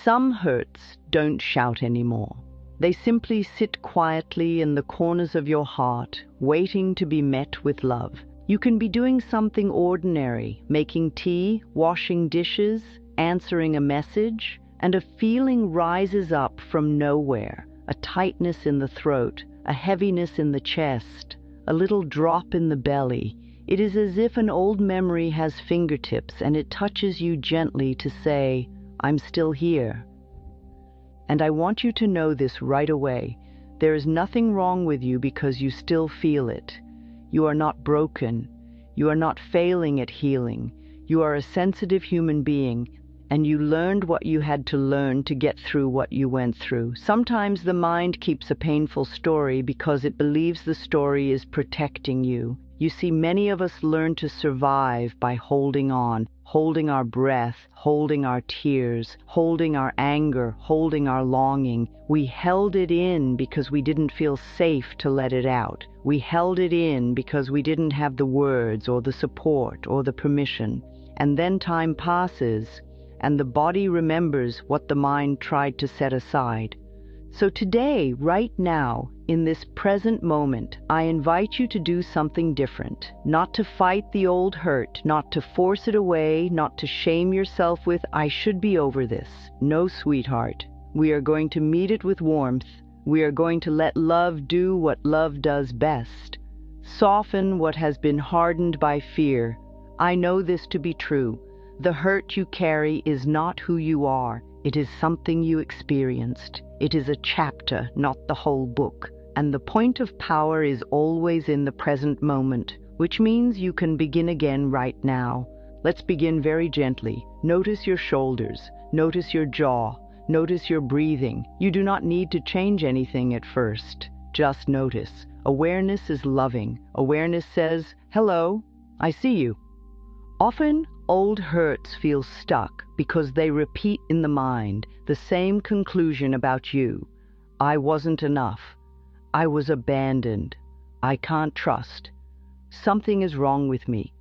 Some hurts don't shout anymore. They simply sit quietly in the corners of your heart, waiting to be met with love. You can be doing something ordinary, making tea, washing dishes, answering a message, and a feeling rises up from nowhere, a tightness in the throat, a heaviness in the chest, a little drop in the belly. It is as if an old memory has fingertips and it touches you gently to say, "I'm still here." And I want you to know this right away. There is nothing wrong with you because you still feel it. You are not broken. You are not failing at healing. You are a sensitive human being, and you learned what you had to learn to get through what you went through. Sometimes the mind keeps a painful story because it believes the story is protecting you. You see, many of us learn to survive by holding on, holding our breath, holding our tears, holding our anger, holding our longing. We held it in because we didn't feel safe to let it out. We held it in because we didn't have the words or the support or the permission. And then time passes, and the body remembers what the mind tried to set aside. So today, right now, in this present moment, I invite you to do something different. Not to fight the old hurt, not to force it away, not to shame yourself with, "I should be over this." No, sweetheart. We are going to meet it with warmth. We are going to let love do what love does best. Soften what has been hardened by fear. I know this to be true. The hurt you carry is not who you are. It is something you experienced. It is a chapter, not the whole book. And the point of power is always in the present moment, which means you can begin again right now. Let's begin very gently. Notice your shoulders. Notice your jaw. Notice your breathing. You do not need to change anything at first. Just notice. Awareness is loving. Awareness says, "Hello, I see you." Often, old hurts feel stuck because they repeat in the mind the same conclusion about you. I wasn't enough. I was abandoned. I can't trust. Something is wrong with me.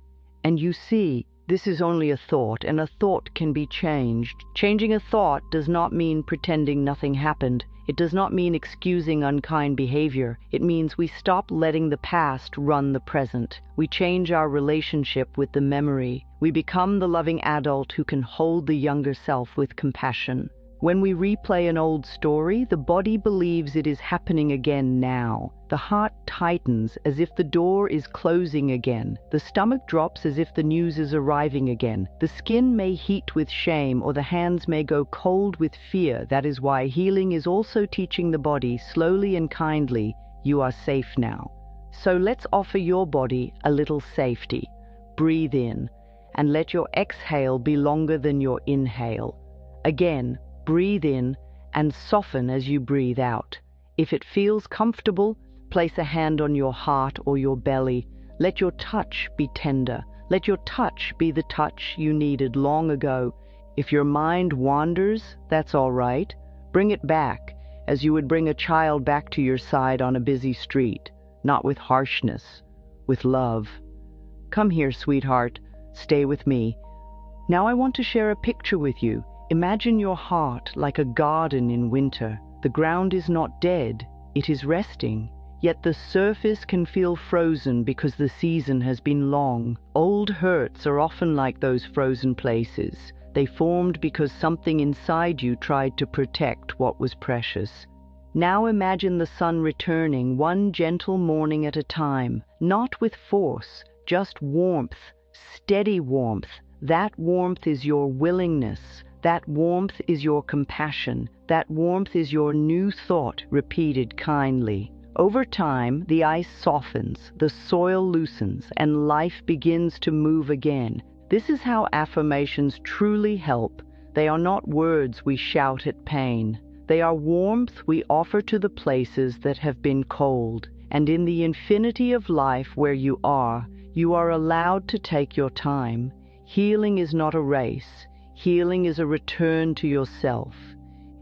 And you see, this is only a thought, and a thought can be changed. Changing a thought does not mean pretending nothing happened. It does not mean excusing unkind behavior. It means we stop letting the past run the present. We change our relationship with the memory. We become the loving adult who can hold the younger self with compassion. When we replay an old story, the body believes it is happening again now. The heart tightens as if the door is closing again. The stomach drops as if the news is arriving again. The skin may heat with shame, or the hands may go cold with fear. That is why healing is also teaching the body, slowly and kindly, you are safe now. So let's offer your body a little safety. Breathe in, and let your exhale be longer than your inhale. Again, breathe in and soften as you breathe out. If it feels comfortable, place a hand on your heart or your belly. Let your touch be tender. Let your touch be the touch you needed long ago. If your mind wanders, that's all right. Bring it back, as you would bring a child back to your side on a busy street, not with harshness, with love. Come here, sweetheart. Stay with me. Now I want to share a picture with you. Imagine your heart like a garden in winter. The ground is not dead, it is resting. Yet the surface can feel frozen because the season has been long. Old hurts are often like those frozen places. They formed because something inside you tried to protect what was precious. Now imagine the sun returning one gentle morning at a time, not with force, just warmth, steady warmth. That warmth is your willingness. That warmth is your compassion. That warmth is your new thought, repeated kindly. Over time, the ice softens, the soil loosens, and life begins to move again. This is how affirmations truly help. They are not words we shout at pain. They are warmth we offer to the places that have been cold. And in the infinity of life where you are allowed to take your time. Healing is not a race. Healing is a return to yourself.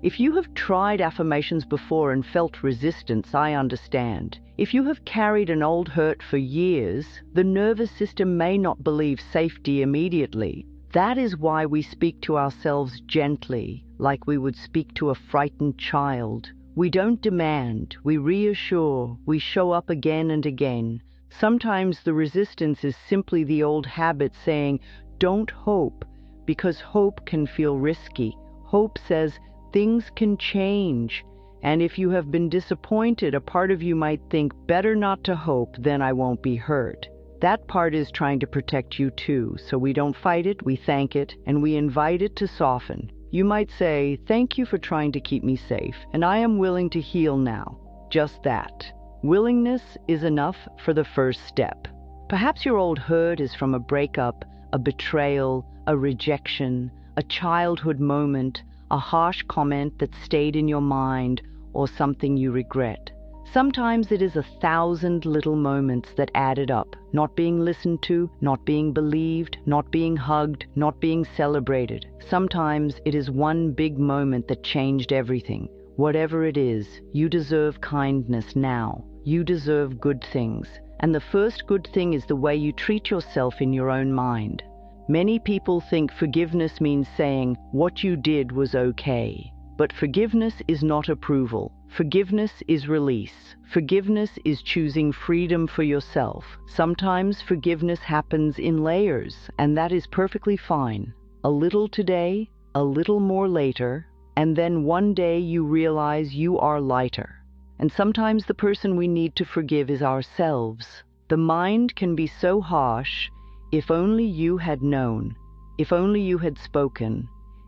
If you have tried affirmations before and felt resistance, I understand. If you have carried an old hurt for years, the nervous system may not believe safety immediately. That is why we speak to ourselves gently. like we would speak to a frightened child. We don't demand, we reassure, we show up again and again. Sometimes the resistance is simply the old habit saying, don't hope, because hope can feel risky. Hope says things can change. And if you have been disappointed, a part of you might think, better not to hope, then I won't be hurt. That part is trying to protect you too, so we don't fight it, we thank it, and we invite it to soften. You might say, thank you for trying to keep me safe, and I am willing to heal now. Just that. Willingness is enough for the first step. Perhaps your old hurt is from a breakup, a betrayal, a rejection, a childhood moment, a harsh comment that stayed in your mind, or something you regret. Sometimes it is 1,000 little moments that added up, not being listened to, not being believed, not being hugged, not being celebrated. Sometimes it is one big moment that changed everything. Whatever it is, you deserve kindness now. You deserve good things. And the first good thing is the way you treat yourself in your own mind. Many people think forgiveness means saying, what you did was okay. But forgiveness is not approval. Forgiveness is release. Forgiveness is choosing freedom for yourself. Sometimes forgiveness happens in layers, and that is perfectly fine. A little today, a little more later, and then one day you realize you are lighter. And sometimes the person we need to forgive is ourselves. The mind can be so harsh. If only you had known. If only you had spoken.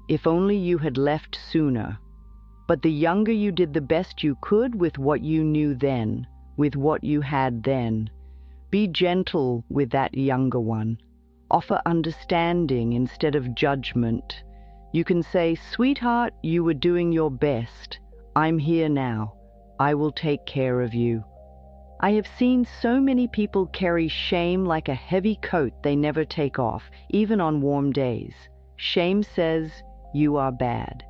If only you had left sooner. But the younger you did the best you could with what you knew then, with what you had then. Be gentle with that younger one. Offer understanding instead of judgment. You can say, sweetheart, you were doing your best. I'm here now. I will take care of you. I have seen so many people carry shame like a heavy coat they never take off, even on warm days. Shame says, you are bad.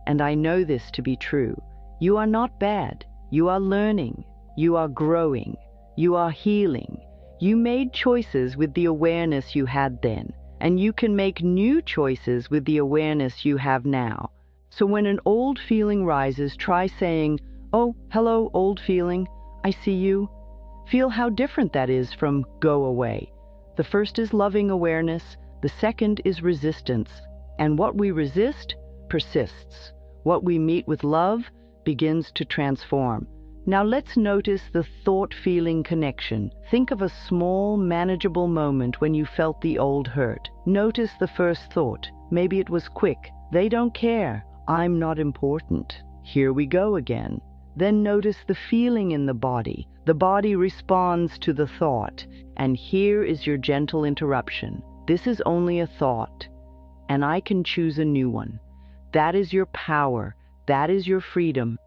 And I know this to be true. You are not bad. You are learning. You are growing. You are healing. You made choices with the awareness you had then, and you can make new choices with the awareness you have now. So when an old feeling rises, try saying, oh, hello, old feeling. I see you. Feel how different that is from go away. The first is loving awareness. The second is resistance. And what we resist persists. What we meet with love begins to transform. Now let's notice the thought-feeling connection. Think of a small, manageable moment when you felt the old hurt. Notice the first thought. Maybe it was quick. They don't care. I'm not important. Here we go again. Then notice the feeling in the body. The body responds to the thought. And here is your gentle interruption. This is only a thought, and I can choose a new one. That is your power. That is your freedom.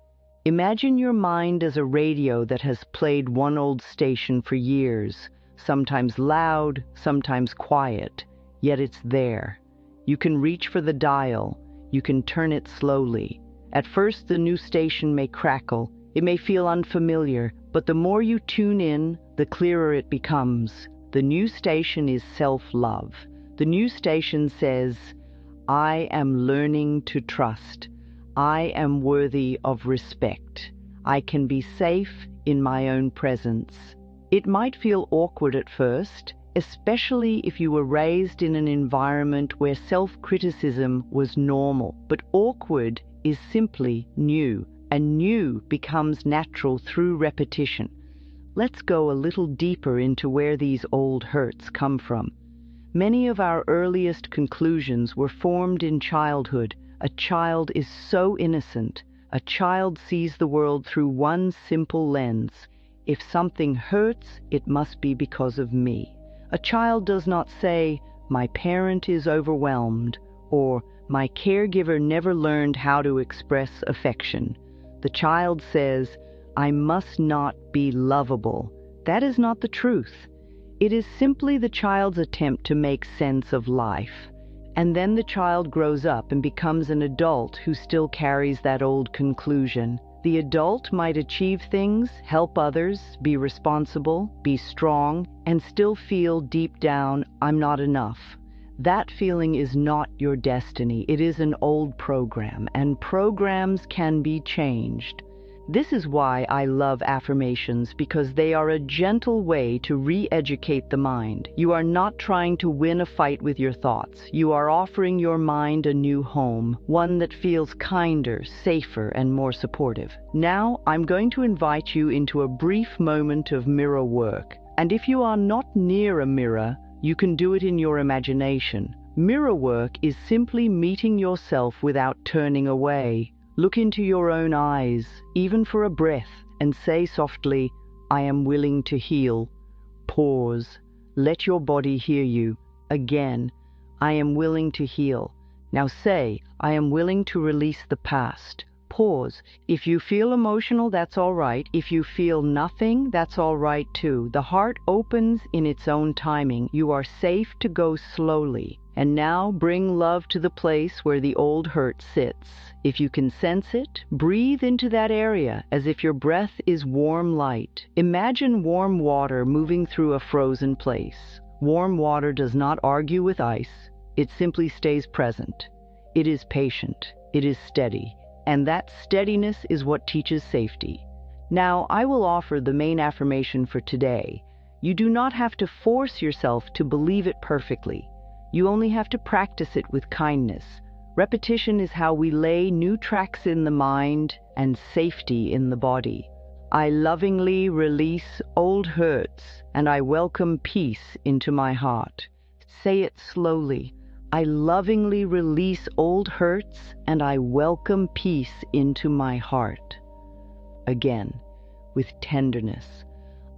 Imagine your mind as a radio that has played one old station for years, sometimes loud, sometimes quiet, yet it's there. You can reach for the dial. You can turn it slowly. At first, the new station may crackle. It may feel unfamiliar, but the more you tune in, the clearer it becomes. The new station is self-love. The new station says, I am learning to trust. I am worthy of respect. I can be safe in my own presence. It might feel awkward at first, especially if you were raised in an environment where self-criticism was normal. But awkward is simply new, and new becomes natural through repetition. Let's go a little deeper into where these old hurts come from. Many of our earliest conclusions were formed in childhood. A child is so innocent. A child sees the world through one simple lens. If something hurts, it must be because of me. A child does not say, my parent is overwhelmed, or my caregiver never learned how to express affection. The child says, I must not be lovable. That is not the truth. It is simply the child's attempt to make sense of life. And then the child grows up and becomes an adult who still carries that old conclusion. The adult might achieve things, help others, be responsible, be strong, and still feel deep down, I'm not enough. That feeling is not your destiny. It is an old program, and programs can be changed. This is why I love affirmations, because they are a gentle way to re-educate the mind. You are not trying to win a fight with your thoughts. You are offering your mind a new home, one that feels kinder, safer, and more supportive. Now, I'm going to invite you into a brief moment of mirror work. And if you are not near a mirror, you can do it in your imagination. Mirror work is simply meeting yourself without turning away. Look into your own eyes, even for a breath, and say softly, "I am willing to heal." Pause. Let your body hear you. Again, "I am willing to heal." Now say, "I am willing to release the past." Pause. If you feel emotional, that's all right. If you feel nothing, that's all right too. The heart opens in its own timing. You are safe to go slowly. And now bring love to the place where the old hurt sits. If you can sense it, breathe into that area as if your breath is warm light. Imagine warm water moving through a frozen place. Warm water does not argue with ice. It simply stays present. It is patient. It is steady. And that steadiness is what teaches safety. Now, I will offer the main affirmation for today. You do not have to force yourself to believe it perfectly. You only have to practice it with kindness. Repetition is how we lay new tracks in the mind and safety in the body. I lovingly release old hurts, and I welcome peace into my heart. Say it slowly. I lovingly release old hurts, and I welcome peace into my heart. Again, with tenderness.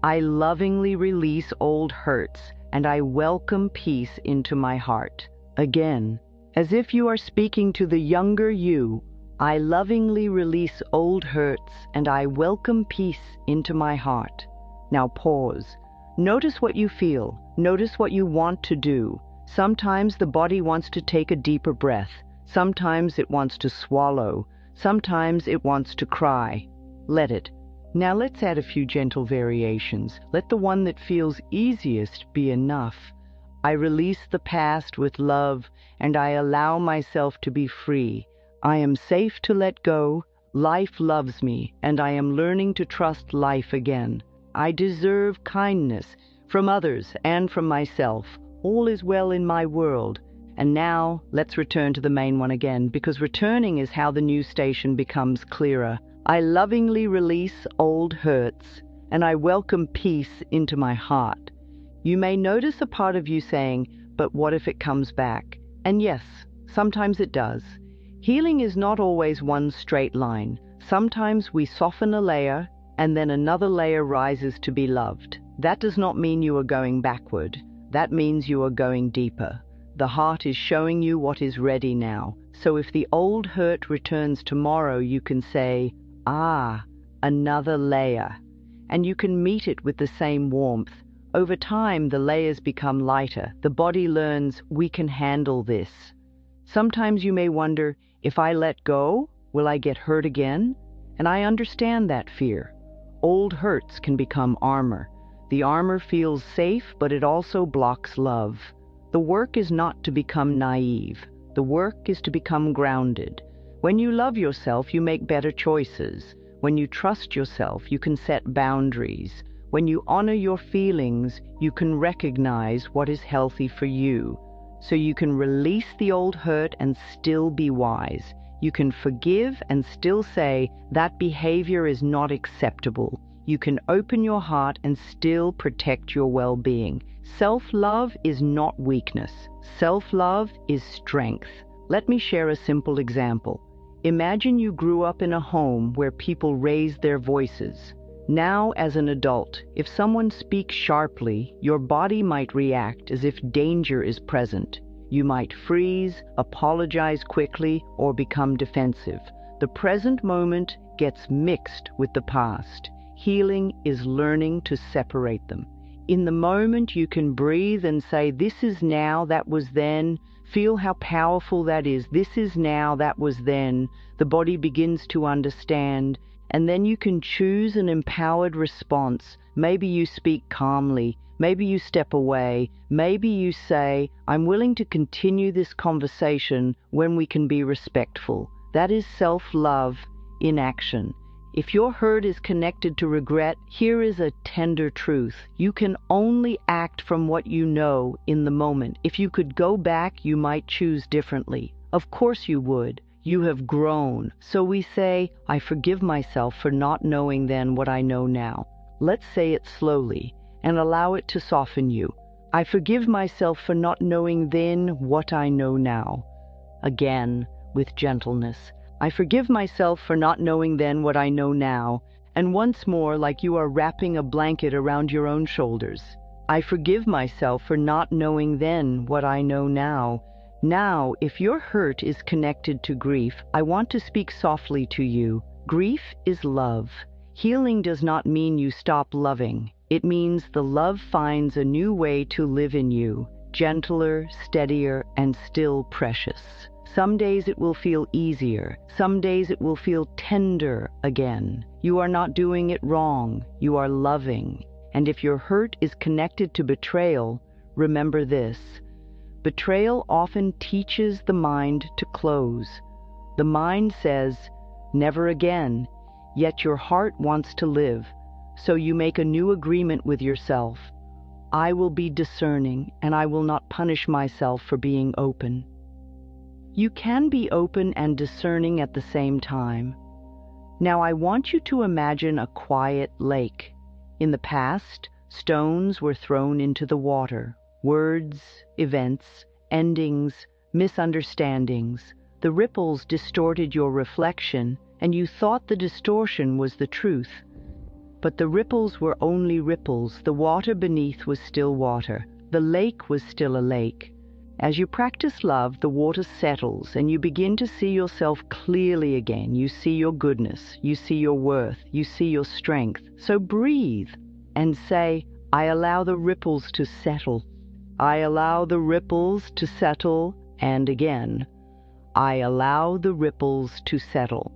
I lovingly release old hurts, and I welcome peace into my heart. Again, as if you are speaking to the younger you, I lovingly release old hurts, and I welcome peace into my heart. Now pause. Notice what you feel. Notice what you want to do. Sometimes the body wants to take a deeper breath. Sometimes it wants to swallow. Sometimes it wants to cry. Let it. Now let's add a few gentle variations. Let the one that feels easiest be enough. I release the past with love, and I allow myself to be free. I am safe to let go. Life loves me, and I am learning to trust life again. I deserve kindness from others and from myself. All is well in my world. And now, let's return to the main one again, because returning is how the new station becomes clearer. I lovingly release old hurts, and I welcome peace into my heart. You may notice a part of you saying, "But what if it comes back?" And yes, sometimes it does. Healing is not always one straight line. Sometimes we soften a layer, and then another layer rises to be loved. That does not mean you are going backward. That means you are going deeper. The heart is showing you what is ready now. So if the old hurt returns tomorrow, you can say, "Ah, another layer." And you can meet it with the same warmth. Over time, the layers become lighter. The body learns, we can handle this. Sometimes you may wonder, if I let go, will I get hurt again? And I understand that fear. Old hurts can become armor. The armor feels safe, but it also blocks love. The work is not to become naive. The work is to become grounded. When you love yourself, you make better choices. When you trust yourself, you can set boundaries. When you honor your feelings, you can recognize what is healthy for you. So you can release the old hurt and still be wise. You can forgive and still say, that behavior is not acceptable. You can open your heart and still protect your well-being. Self-love is not weakness. Self-love is strength. Let me share a simple example. Imagine you grew up in a home where people raised their voices. Now, as an adult, if someone speaks sharply, your body might react as if danger is present. You might freeze, apologize quickly, or become defensive. The present moment gets mixed with the past. Healing is learning to separate them. In the moment, you can breathe and say, "This is now, that was then." Feel how powerful that is. This is now, that was then. The body begins to understand. And then you can choose an empowered response. Maybe you speak calmly. Maybe you step away. Maybe you say, I'm willing to continue this conversation when we can be respectful. That is self-love in action. If your hurt is connected to regret, here is a tender truth. You can only act from what you know in the moment. If you could go back, you might choose differently. Of course you would. You have grown. So we say, I forgive myself for not knowing then what I know now. Let's say it slowly and allow it to soften you. I forgive myself for not knowing then what I know now. Again, with gentleness. I forgive myself for not knowing then what I know now, and once more like you are wrapping a blanket around your own shoulders. I forgive myself for not knowing then what I know now. Now, if your hurt is connected to grief, I want to speak softly to you. Grief is love. Healing does not mean you stop loving. It means the love finds a new way to live in you, gentler, steadier, and still precious. Some days it will feel easier. Some days it will feel tender again. You are not doing it wrong. You are loving. And if your hurt is connected to betrayal, remember this. Betrayal often teaches the mind to close. The mind says, never again, yet your heart wants to live. So you make a new agreement with yourself. I will be discerning, and I will not punish myself for being open. You can be open and discerning at the same time. Now I want you to imagine a quiet lake. In the past, stones were thrown into the water. Words, events, endings, misunderstandings. The ripples distorted your reflection, and you thought the distortion was the truth. But the ripples were only ripples. The water beneath was still water. The lake was still a lake. As you practice love, the water settles and you begin to see yourself clearly again. You see your goodness, you see your worth, you see your strength. So breathe and say, I allow the ripples to settle. I allow the ripples to settle. And again, I allow the ripples to settle.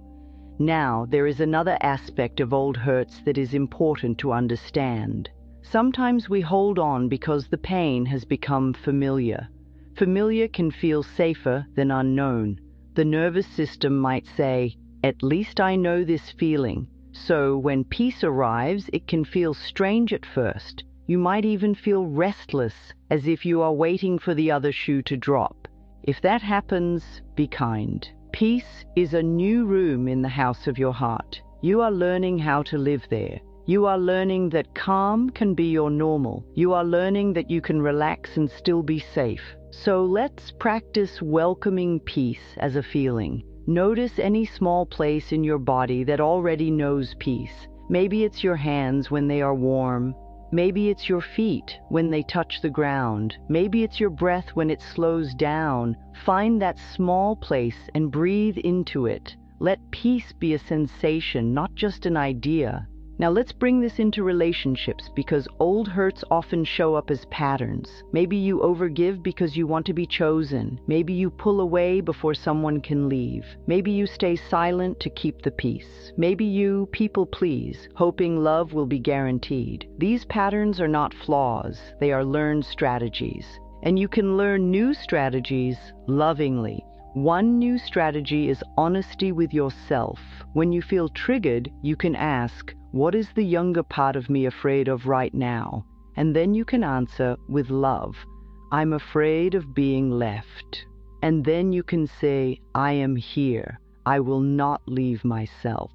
Now, there is another aspect of old hurts that is important to understand. Sometimes we hold on because the pain has become familiar. Familiar can feel safer than unknown. The nervous system might say, at least I know this feeling. So when peace arrives, it can feel strange at first. You might even feel restless, as if you are waiting for the other shoe to drop. If that happens, be kind. Peace is a new room in the house of your heart. You are learning how to live there. You are learning that calm can be your normal. You are learning that you can relax and still be safe. So let's practice welcoming peace as a feeling. Notice any small place in your body that already knows peace. Maybe it's your hands when they are warm. Maybe it's your feet when they touch the ground. Maybe it's your breath when it slows down. Find that small place and breathe into it. Let peace be a sensation, not just an idea. Now let's bring this into relationships, because old hurts often show up as patterns. Maybe you overgive because you want to be chosen. Maybe you pull away before someone can leave. Maybe you stay silent to keep the peace. Maybe you people please, hoping love will be guaranteed. These patterns are not flaws. They are learned strategies. And you can learn new strategies lovingly. One new strategy is honesty with yourself. When you feel triggered, you can ask, what is the younger part of me afraid of right now? And then you can answer with love, I'm afraid of being left. And then you can say, I am here. I will not leave myself.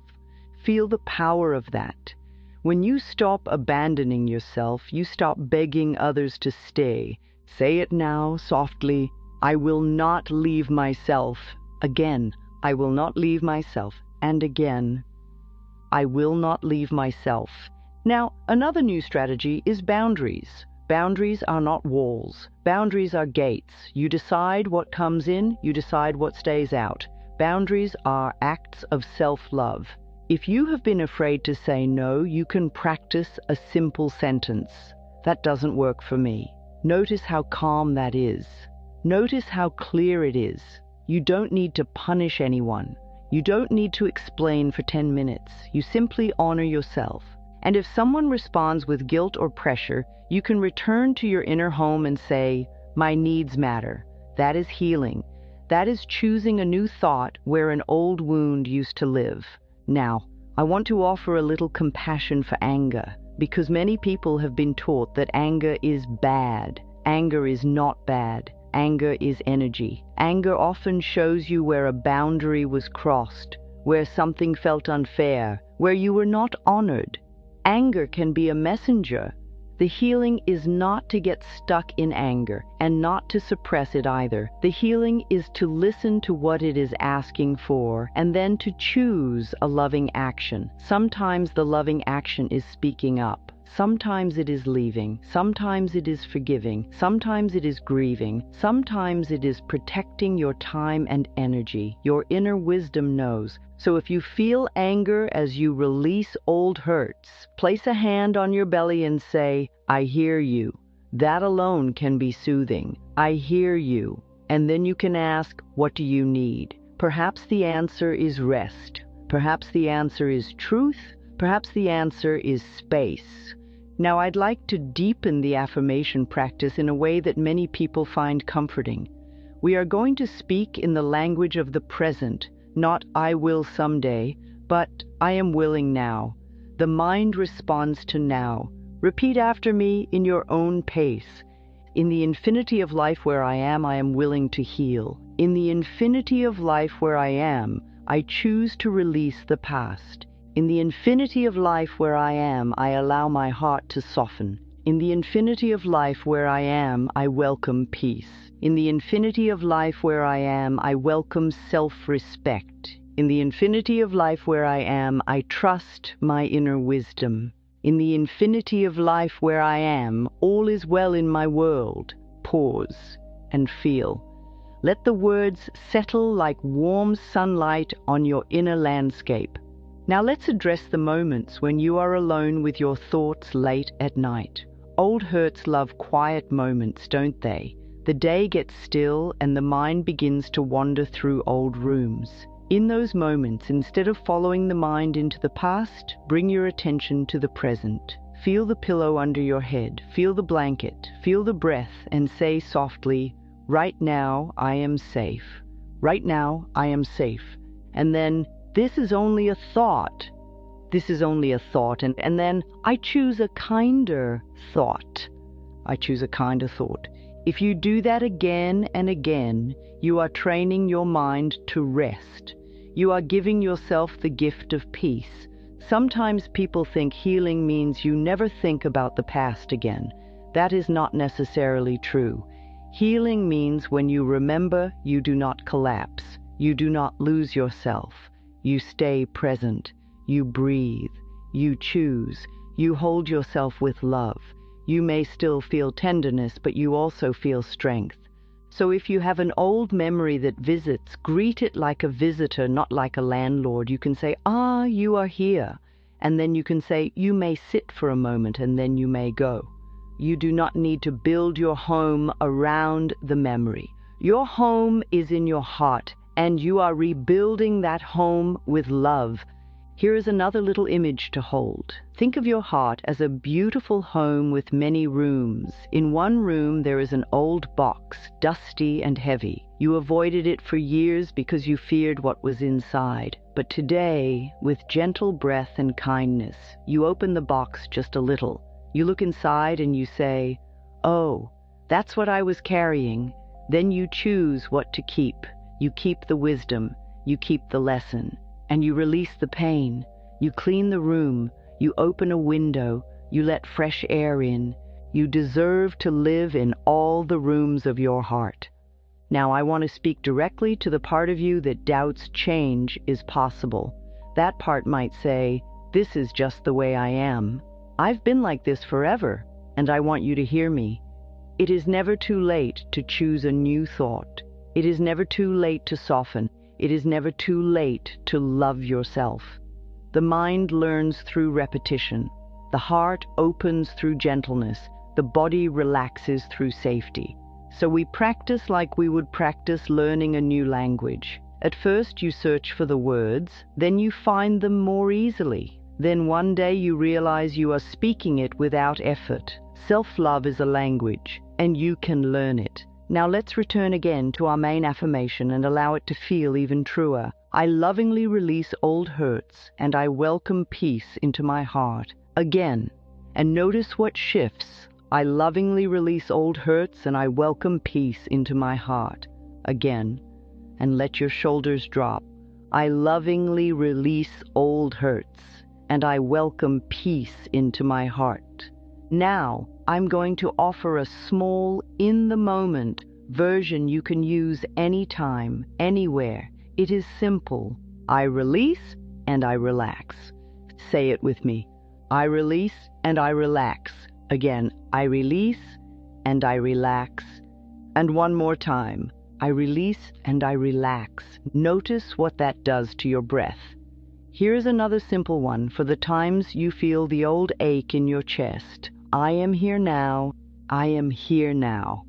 Feel the power of that. When you stop abandoning yourself, you stop begging others to stay. Say it now softly. I will not leave myself. Again, I will not leave myself. And again, I will not leave myself. Now, another new strategy is boundaries. Boundaries are not walls. Boundaries are gates. You decide what comes in, you decide what stays out. Boundaries are acts of self-love. If you have been afraid to say no, you can practice a simple sentence. That doesn't work for me. Notice how calm that is. Notice how clear it is. You don't need to punish anyone. You don't need to explain for 10 minutes. You simply honor yourself. And if someone responds with guilt or pressure, you can return to your inner home and say, "My needs matter." That is healing. That is choosing a new thought where an old wound used to live. Now, I want to offer a little compassion for anger, because many people have been taught that anger is bad. Anger is not bad. Anger is energy. Anger often shows you where a boundary was crossed, where something felt unfair, where you were not honored. Anger can be a messenger. The healing is not to get stuck in anger and not to suppress it either. The healing is to listen to what it is asking for and then to choose a loving action. Sometimes the loving action is speaking up. Sometimes it is leaving. Sometimes it is forgiving. Sometimes it is grieving. Sometimes it is protecting your time and energy. Your inner wisdom knows. So if you feel anger as you release old hurts, place a hand on your belly and say, "I hear you." That alone can be soothing. I hear you. And then you can ask, what do you need? Perhaps the answer is rest. Perhaps the answer is truth. Perhaps the answer is space. Now, I'd like to deepen the affirmation practice in a way that many people find comforting. We are going to speak in the language of the present, not "I will someday," but "I am willing now." The mind responds to now. Repeat after me in your own pace. In the infinity of life where I am willing to heal. In the infinity of life where I choose to release the past. In the infinity of life where I allow my heart to soften. In the infinity of life where I welcome peace. In the infinity of life where I welcome self-respect. In the infinity of life where I trust my inner wisdom. In the infinity of life where all is well in my world. Pause and feel. Let the words settle like warm sunlight on your inner landscape. Now let's address the moments when you are alone with your thoughts late at night. Old hurts love quiet moments, don't they? The day gets still and the mind begins to wander through old rooms. In those moments, instead of following the mind into the past, bring your attention to the present. Feel the pillow under your head, feel the blanket, feel the breath, and say softly, "Right now, I am safe. Right now, I am safe." And then, "This is only a thought. This is only a thought." And then, "I choose a kinder thought. I choose a kinder thought." If you do that again and again, you are training your mind to rest. You are giving yourself the gift of peace. Sometimes people think healing means you never think about the past again. That is not necessarily true. Healing means when you remember, you do not collapse. You do not lose yourself. You stay present. You breathe. You choose. You hold yourself with love. You may still feel tenderness, but you also feel strength. So if you have an old memory that visits, greet it like a visitor, not like a landlord. You can say, "Ah, you are here." And then you can say, "You may sit for a moment," and then you may go. You do not need to build your home around the memory. Your home is in your heart, and you are rebuilding that home with love. Here is another little image to hold. Think of your heart as a beautiful home with many rooms. In one room there is an old box, dusty and heavy. You avoided it for years because you feared what was inside. But today, with gentle breath and kindness, you open the box just a little. You look inside and you say, "Oh, that's what I was carrying." Then you choose what to keep. You keep the wisdom. You keep the lesson. And you release the pain. You clean the room. You open a window. You let fresh air in. You deserve to live in all the rooms of your heart. Now I want to speak directly to the part of you that doubts change is possible. That part might say, "This is just the way I am. I've been like this forever, and I want you to hear me." It is never too late to choose a new thought. It is never too late to soften. It is never too late to love yourself. The mind learns through repetition. The heart opens through gentleness. The body relaxes through safety. So we practice like we would practice learning a new language. At first you search for the words, then you find them more easily. Then one day you realize you are speaking it without effort. Self-love is a language, and you can learn it. Now let's return again to our main affirmation and allow it to feel even truer. I lovingly release old hurts, and I welcome peace into my heart. Again, and notice what shifts. I lovingly release old hurts, and I welcome peace into my heart. Again, and let your shoulders drop. I lovingly release old hurts, and I welcome peace into my heart. Now, I'm going to offer a small, in-the-moment version you can use anytime, anywhere. It is simple. I release and I relax. Say it with me. I release and I relax. Again, I release and I relax. And one more time. I release and I relax. Notice what that does to your breath. Here's another simple one for the times you feel the old ache in your chest. I am here now. I am here now.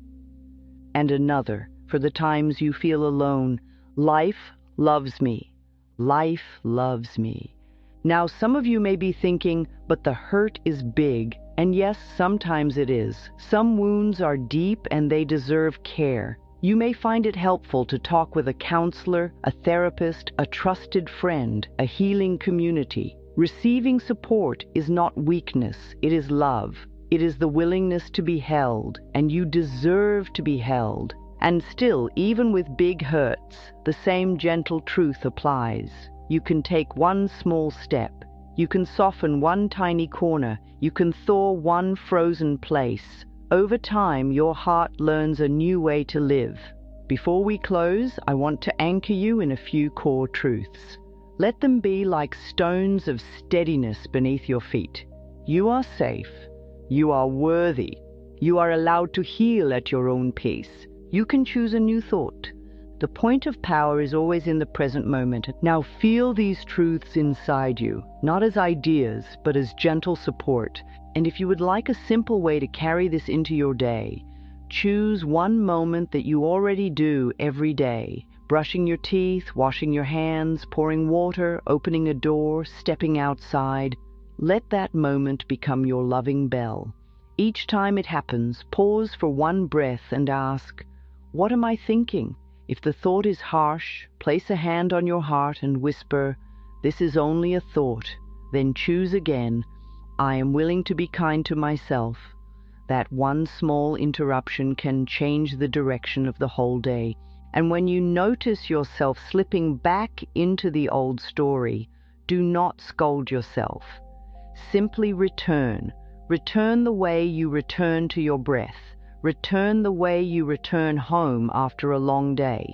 And another for the times you feel alone. Life loves me. Life loves me. Now, some of you may be thinking, but the hurt is big. And yes, sometimes it is. Some wounds are deep and they deserve care. You may find it helpful to talk with a counselor, a therapist, a trusted friend, a healing community. Receiving support is not weakness, it is love. It is the willingness to be held, and you deserve to be held. And still, even with big hurts, the same gentle truth applies. You can take one small step. You can soften one tiny corner. You can thaw one frozen place. Over time, your heart learns a new way to live. Before we close, I want to anchor you in a few core truths. Let them be like stones of steadiness beneath your feet. You are safe. You are worthy. You are allowed to heal at your own pace. You can choose a new thought. The point of power is always in the present moment. Now feel these truths inside you, not as ideas, but as gentle support. And if you would like a simple way to carry this into your day, choose one moment that you already do every day. Brushing your teeth, washing your hands, pouring water, opening a door, stepping outside. Let that moment become your loving bell. Each time it happens, pause for one breath and ask, what am I thinking? If the thought is harsh, place a hand on your heart and whisper, this is only a thought. Then choose again, I am willing to be kind to myself. That one small interruption can change the direction of the whole day. And when you notice yourself slipping back into the old story, do not scold yourself. Simply return. Return the way you return to your breath. Return the way you return home after a long day.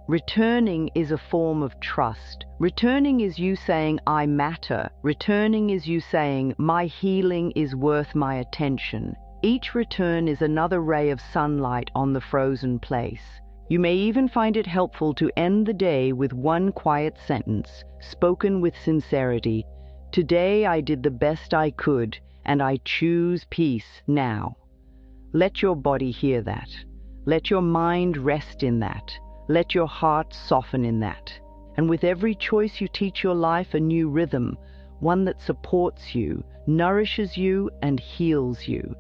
Returning is a form of trust. Returning is you saying, I matter. Returning is you saying, my healing is worth my attention. Each return is another ray of sunlight on the frozen place. You may even find it helpful to end the day with one quiet sentence, spoken with sincerity. Today I did the best I could, and I choose peace now. Let your body hear that. Let your mind rest in that. Let your heart soften in that. And with every choice you teach your life a new rhythm, one that supports you, nourishes you, and heals you.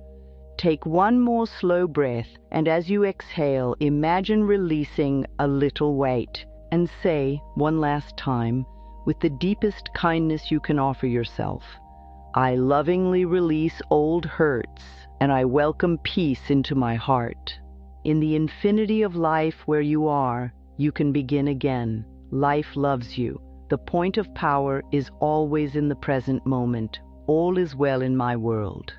Take one more slow breath, and as you exhale, imagine releasing a little weight. And say, one last time, with the deepest kindness you can offer yourself, I lovingly release old hurts, and I welcome peace into my heart. In the infinity of life where you are, you can begin again. Life loves you. The point of power is always in the present moment. All is well in my world.